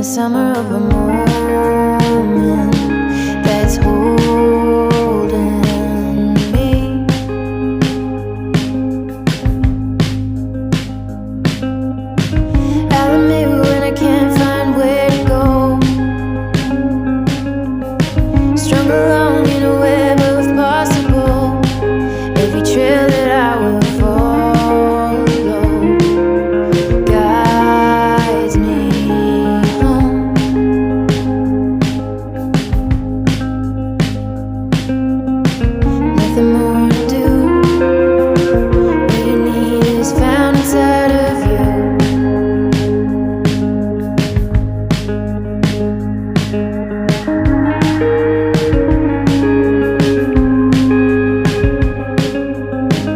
summer of a moment that's holding me. Out of me when I can't find where to go, strung along in a web of possible. Every trail that I will follow guides me home. Nothing more to do.